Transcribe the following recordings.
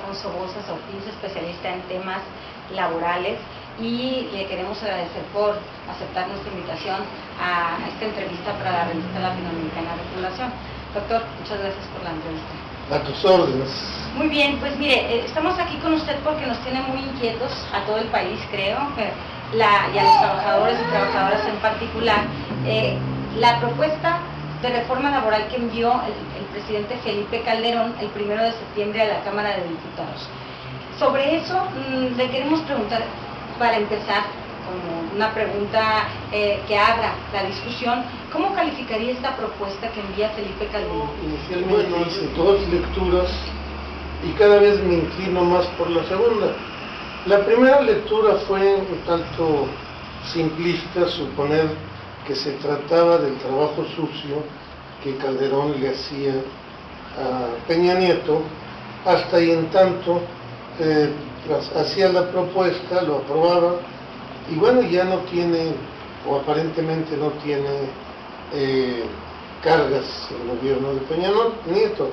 Alfonso Bozas Ortiz, especialista en temas laborales, y le queremos agradecer por aceptar nuestra invitación a esta entrevista para la revista latinoamericana de Población. Doctor, muchas gracias por la entrevista. A tus órdenes. Muy bien, pues mire, estamos aquí con usted porque nos tiene muy inquietos a todo el país, creo, y a los trabajadores y trabajadoras en particular, la propuesta de reforma laboral que envió el presidente Felipe Calderón el 1 de septiembre a la Cámara de Diputados. Sobre eso le queremos preguntar, para empezar, como una pregunta que abra la discusión, ¿cómo calificaría esta propuesta que envía Felipe Calderón? Inicialmente hice 2 lecturas y cada vez me inclino más por la segunda. La primera lectura fue un tanto simplista, suponer que se trataba del trabajo sucio que Calderón le hacía a Peña Nieto, hasta y en tanto hacía la propuesta, lo aprobaba, y bueno, ya no tiene, o aparentemente no tiene cargas el gobierno de Peña Nieto.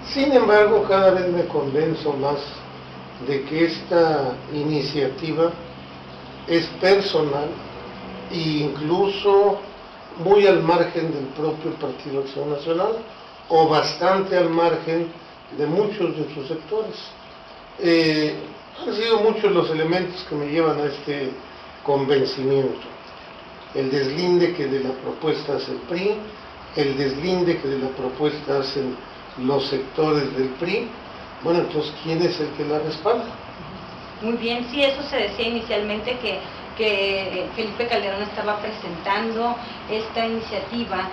Sin embargo, cada vez me convenzo más de que esta iniciativa es personal e incluso muy al margen del propio Partido Acción Nacional, o bastante al margen de muchos de sus sectores. Han sido muchos los elementos que me llevan a este convencimiento. El deslinde que de la propuesta hace el PRI, el deslinde que de la propuesta hacen los sectores del PRI. Bueno, entonces, ¿quién es el que la respalda? Muy bien, sí, eso se decía inicialmente, que Felipe Calderón estaba presentando esta iniciativa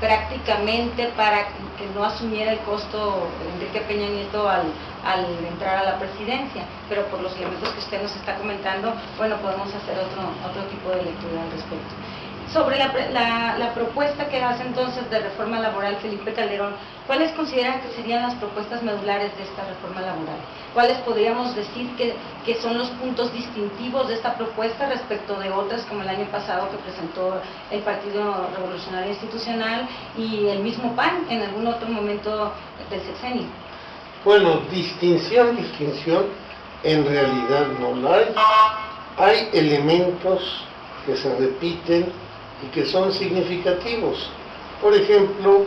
prácticamente para que no asumiera el costo Enrique Peña Nieto al entrar a la presidencia, pero por los elementos que usted nos está comentando, bueno, podemos hacer otro tipo de lectura al respecto. Sobre la propuesta que hace entonces de reforma laboral Felipe Calderón, ¿cuáles consideran que serían las propuestas medulares de esta reforma laboral? ¿Cuáles podríamos decir que son los puntos distintivos de esta propuesta respecto de otras, como el año pasado que presentó el Partido Revolucionario Institucional y el mismo PAN en algún otro momento del sexenio? Bueno, distinción, en realidad no la hay. Hay elementos que se repiten y que son significativos. Por ejemplo,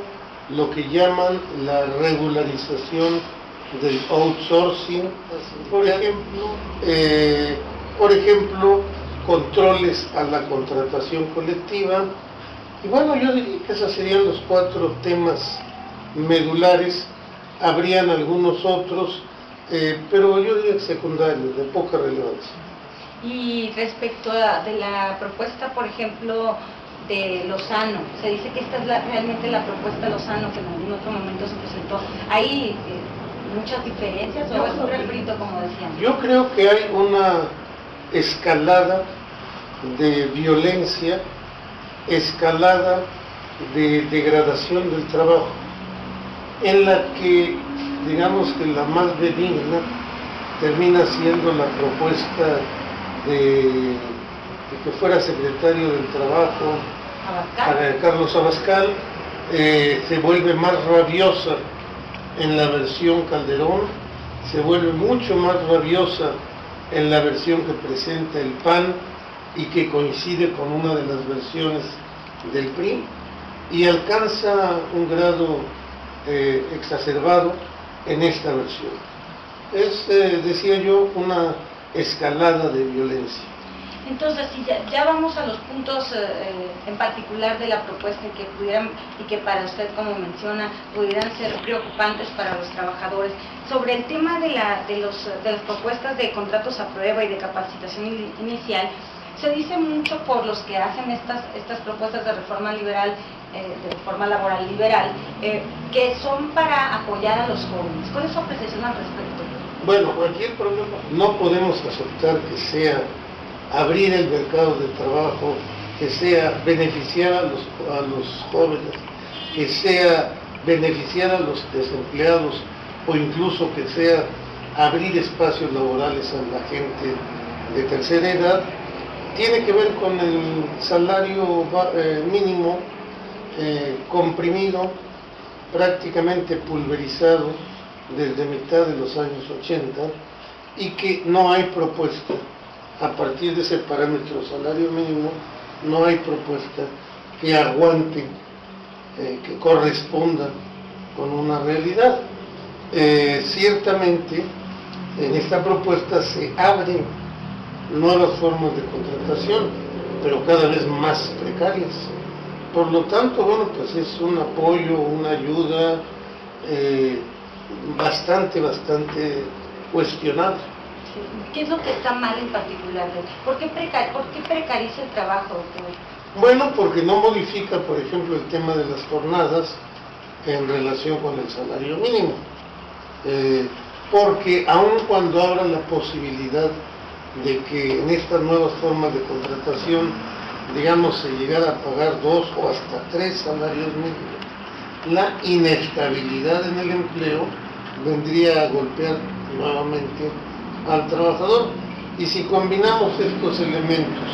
lo que llaman la regularización del outsourcing, por ejemplo, controles a la contratación colectiva. Y bueno, yo diría que esos serían los 4 temas medulares. Habrían algunos otros, pero yo diría que secundarios, de poca relevancia. Y respecto de la propuesta, por ejemplo, de Lozano, se dice que esta es realmente la propuesta de Lozano que en algún otro momento se presentó. ¿Hay muchas diferencias o es un refrito, como decían? Yo creo que hay una escalada de violencia, escalada de degradación del trabajo, en la que, digamos que la más benigna termina siendo la propuesta de que fuera secretario del Trabajo para Carlos Abascal. Se vuelve más rabiosa en la versión Calderón, se vuelve mucho más rabiosa en la versión que presenta el PAN y que coincide con una de las versiones del PRI, y alcanza un grado exacerbado en esta versión. Es, decía yo, una escalada de violencia. Entonces, si ya vamos a los puntos en particular de la propuesta que pudieran, y que para usted, como menciona, pudieran ser preocupantes para los trabajadores, sobre el tema de las propuestas de contratos a prueba y de capacitación inicial, se dice mucho por los que hacen estas propuestas de reforma liberal, de reforma laboral liberal, que son para apoyar a los jóvenes. ¿Cuál es su apreciación al respecto? Bueno, cualquier problema. No podemos aceptar que sea abrir el mercado de trabajo, que sea beneficiar a los jóvenes, que sea beneficiar a los desempleados, o incluso que sea abrir espacios laborales a la gente de tercera edad. Tiene que ver con el salario mínimo comprimido, prácticamente pulverizado, desde mitad de los años 80 y que no hay propuesta, a partir de ese parámetro salario mínimo, no hay propuesta que aguante, que corresponda con una realidad. Ciertamente, en esta propuesta se abren nuevas formas de contratación, pero cada vez más precarias. Por lo tanto, bueno, pues es un apoyo, una ayuda bastante cuestionable. Sí. ¿Qué es lo que está mal en particular? ¿Por qué precariza el trabajo, doctor? Bueno, porque no modifica, por ejemplo, el tema de las jornadas en relación con el salario mínimo. Porque aun cuando abra la posibilidad de que en estas nuevas formas de contratación, digamos, se llegara a pagar 2 o hasta 3 salarios mínimos, la inestabilidad en el empleo vendría a golpear nuevamente al trabajador. Y si combinamos estos elementos,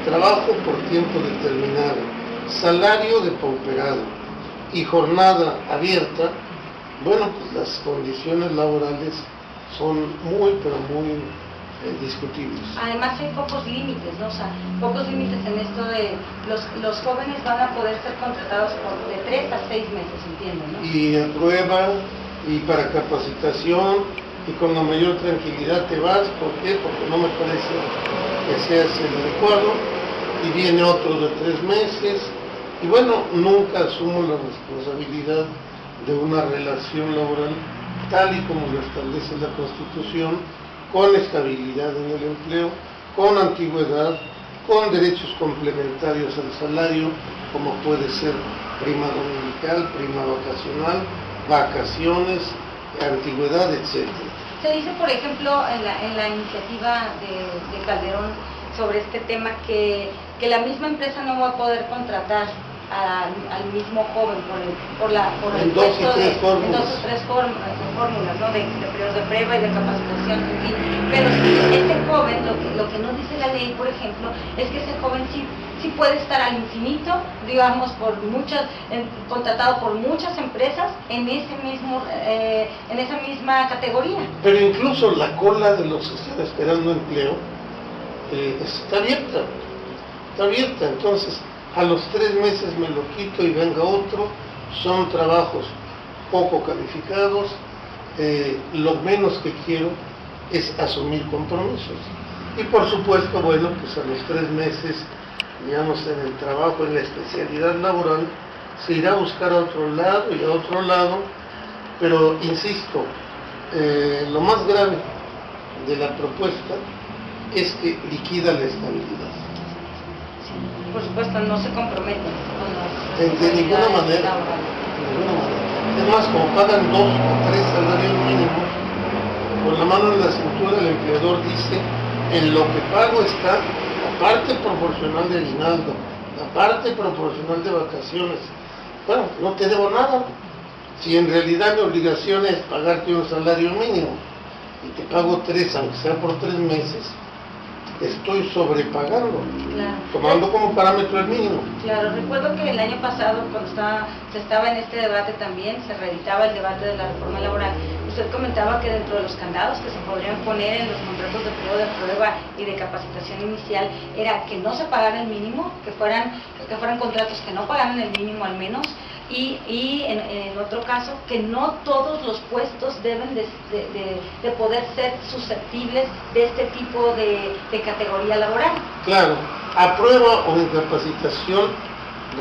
trabajo por tiempo determinado, salario depauperado y jornada abierta, bueno, pues las condiciones laborales son muy discutibles. Además hay pocos límites, ¿no? O sea, pocos límites en esto de los jóvenes van a poder ser contratados por de 3 a 6 meses, entiendo, ¿no? Y a prueba, y para capacitación, y con la mayor tranquilidad te vas. ¿Por qué? Porque no me parece que seas el adecuado, y viene otro de 3 meses, y bueno, nunca asumo la responsabilidad de una relación laboral tal y como lo establece la Constitución, con estabilidad en el empleo, con antigüedad, con derechos complementarios al salario, como puede ser prima dominical, prima vacacional, vacaciones, antigüedad, etc. Se dice, por ejemplo, en la iniciativa de Calderón sobre este tema que la misma empresa no va a poder contratar al mismo joven por el puesto de 2 o 3 fórmulas, ¿no? de periodos de prueba y de capacitación, en fin. Pero si ese joven, lo que no dice la ley, por ejemplo, es que ese joven sí puede estar al infinito, digamos, contratado por muchas empresas en esa misma categoría. Pero incluso la cola de los que están esperando empleo está abierta, entonces a los 3 meses me lo quito y venga otro. Son trabajos poco calificados. Lo menos que quiero es asumir compromisos. Y por supuesto, bueno, pues a los 3 meses, digamos, en el trabajo, en la especialidad laboral, se irá a buscar a otro lado y a otro lado. Pero insisto, lo más grave de la propuesta es que liquida la estabilidad. Por supuesto, no se comprometen con las... De ninguna manera. Además, como pagan 2 o 3 salarios mínimos, con la mano en la cintura el empleador dice: en lo que pago está la parte proporcional de aguinaldo, la parte proporcional de vacaciones. Bueno, no te debo nada. Si en realidad mi obligación es pagarte un salario mínimo y te pago 3, aunque sea por 3 meses, estoy sobrepagando, claro, tomando como parámetro el mínimo. Claro, recuerdo que el año pasado, cuando se estaba en este debate también, se reeditaba el debate de la reforma laboral, usted comentaba que dentro de los candados que se podrían poner en los contratos de periodo de prueba y de capacitación inicial, era que no se pagara el mínimo, que fueran contratos que no pagaran el mínimo al menos, y en otro caso, que no todos los puestos deben de poder ser susceptibles de este tipo de categoría laboral. Claro, a prueba o en capacitación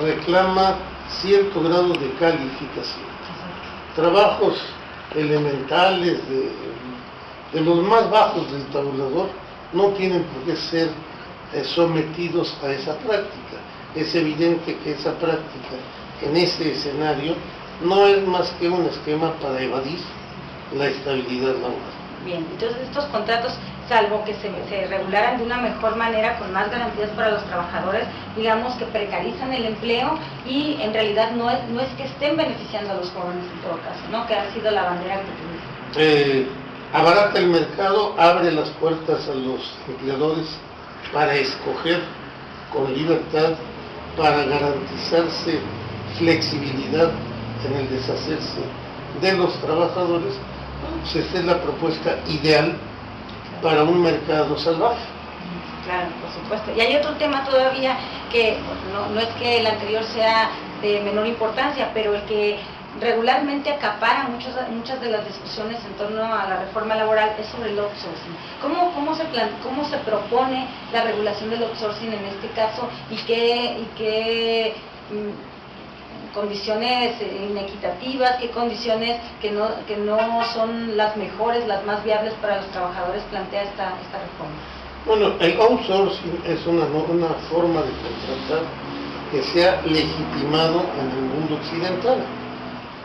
reclama cierto grado de calificación. Trabajos elementales de los más bajos del tabulador no tienen por qué ser sometidos a esa práctica. Es evidente que esa práctica en ese escenario no es más que un esquema para evadir la estabilidad laboral. Bien, entonces estos contratos, salvo que se regularan de una mejor manera, con más garantías para los trabajadores, digamos que precarizan el empleo y en realidad no es que estén beneficiando a los jóvenes en todo caso, ¿no? Que ha sido la bandera que utilizan. Abarata el mercado, abre las puertas a los empleadores para escoger con libertad, para garantizarse flexibilidad en el deshacerse de los trabajadores, pues esta es la propuesta ideal para un mercado salvaje. Claro, por supuesto. Y hay otro tema todavía que no es que el anterior sea de menor importancia, pero el que regularmente acapara muchas de las discusiones en torno a la reforma laboral es sobre el outsourcing. ¿Cómo se propone la regulación del outsourcing en este caso y qué condiciones inequitativas, qué condiciones que no son las mejores, las más viables para los trabajadores plantea esta reforma? Bueno, el outsourcing es una forma de contratar que se ha legitimado en el mundo occidental.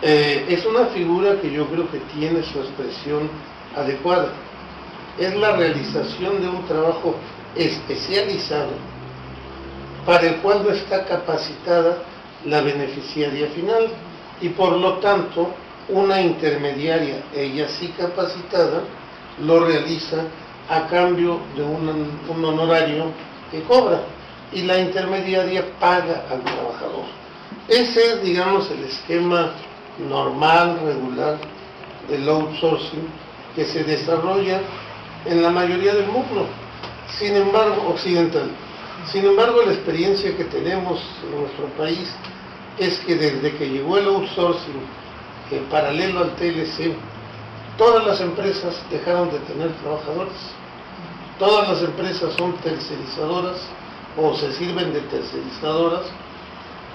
Es una figura que yo creo que tiene su expresión adecuada. Es la realización de un trabajo especializado para el cual no está capacitada la beneficiaria final y por lo tanto una intermediaria, ella sí capacitada, lo realiza a cambio de un honorario que cobra y la intermediaria paga al trabajador. Ese es, digamos, el esquema normal, regular del outsourcing que se desarrolla en la mayoría del mundo, sin embargo, occidental. Sin embargo, la experiencia que tenemos en nuestro país es que desde que llegó el outsourcing, en paralelo al TLC, todas las empresas dejaron de tener trabajadores. Todas las empresas son tercerizadoras o se sirven de tercerizadoras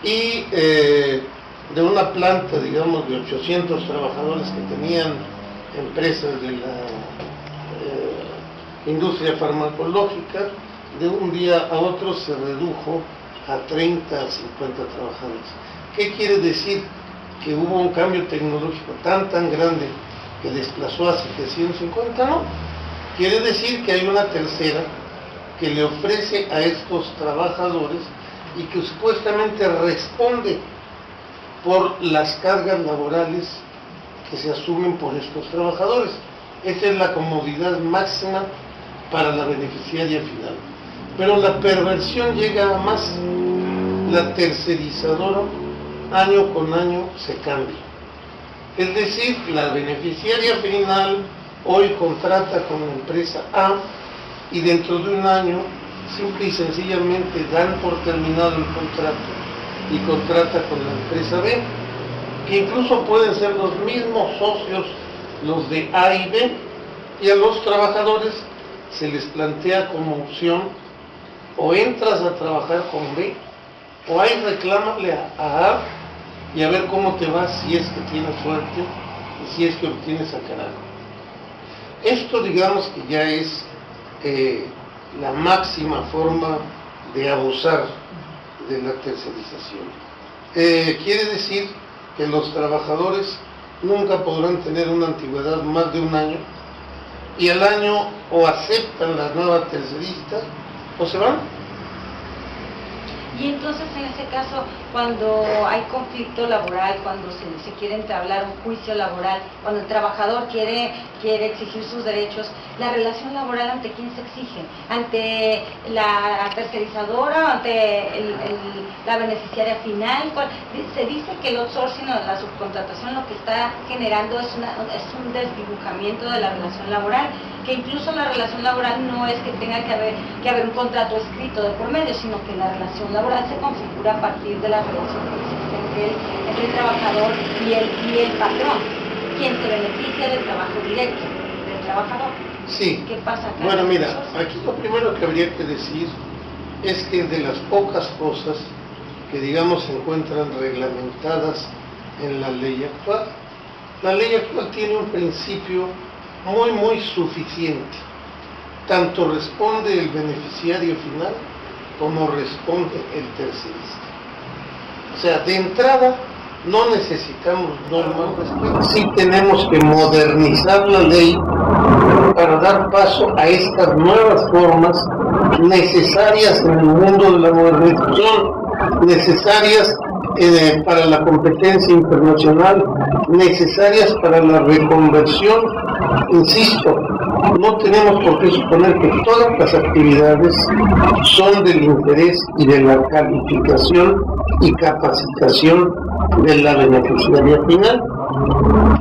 y de una planta, digamos, de 800 trabajadores que tenían empresas de la industria farmacológica, de un día a otro se redujo a 30 a 50 trabajadores. ¿Qué quiere decir? Que hubo un cambio tecnológico tan grande que desplazó a 750, ¿no? Quiere decir que hay una tercera que le ofrece a estos trabajadores y que supuestamente responde por las cargas laborales que se asumen por estos trabajadores. Esa es la comodidad máxima para la beneficiaria final. Pero la perversión llega a más. La tercerizadora año con año se cambia. Es decir, la beneficiaria final hoy contrata con la empresa A y dentro de un año simple y sencillamente dan por terminado el contrato y contrata con la empresa B, que incluso pueden ser los mismos socios, los de A y B, y a los trabajadores se les plantea como opción: o entras a trabajar con B, o ahí reclámale a A y a ver cómo te va, si es que tienes suerte y si es que obtienes a carajo. Esto, digamos, que ya es la máxima forma de abusar de la tercerización. Quiere decir que los trabajadores nunca podrán tener una antigüedad más de un año y al año o aceptan la nueva tercerista o se van. Y entonces, en ese caso, cuando hay conflicto laboral, cuando se quiere entablar un juicio laboral, cuando el trabajador quiere exigir sus derechos, ¿la relación laboral ante quién se exige? ¿Ante la tercerizadora, ante la beneficiaria final? Se dice que el outsourcing o la subcontratación lo que está generando es un desdibujamiento de la relación laboral, que incluso la relación laboral no es que tenga que haber un contrato escrito de por medio, sino que la relación laboral se configura a partir de la relación que existe entre el trabajador y el patrón, quien se beneficia del trabajo directo del trabajador. Sí. ¿Qué pasa acá? Bueno, mira, aquí lo primero que habría que decir es que de las pocas cosas que, digamos, se encuentran reglamentadas en la ley actual, la ley actual tiene un principio muy suficiente. Tanto responde el beneficiario final como responde el tercerista. O sea, de entrada no necesitamos normas respecto. Sí tenemos que modernizar la ley para dar paso a estas nuevas formas necesarias en el mundo de la modernización, necesarias para la competencia internacional, necesarias para la reconversión. Insisto, no tenemos por qué suponer que todas las actividades son del interés y de la calificación y capacitación de la beneficiaria final.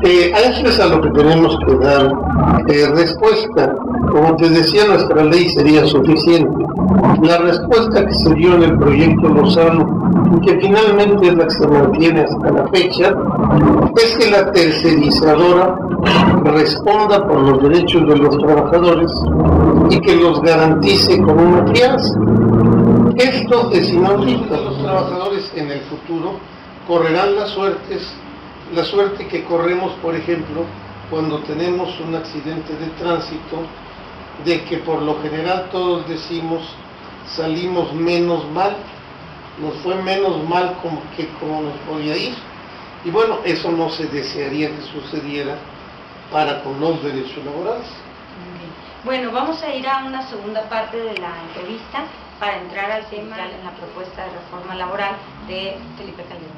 A eso es a lo que tenemos que dar respuesta. Como te decía, nuestra ley sería suficiente. La respuesta que se dio en el proyecto Lozano, y que finalmente es la que se mantiene hasta la fecha, es que la tercerizadora responda por los derechos de los trabajadores y que los garantice con una fianza. Esto es inaudito. Los trabajadores en el futuro correrán la suerte que corremos, por ejemplo, cuando tenemos un accidente de tránsito, de que por lo general todos decimos salimos menos mal, nos fue menos mal como nos podía ir. Y bueno, eso no se desearía que sucediera para con los derechos laborales. Bueno, vamos a ir a una segunda parte de la entrevista para entrar al tema en la propuesta de reforma laboral de Felipe Calderón.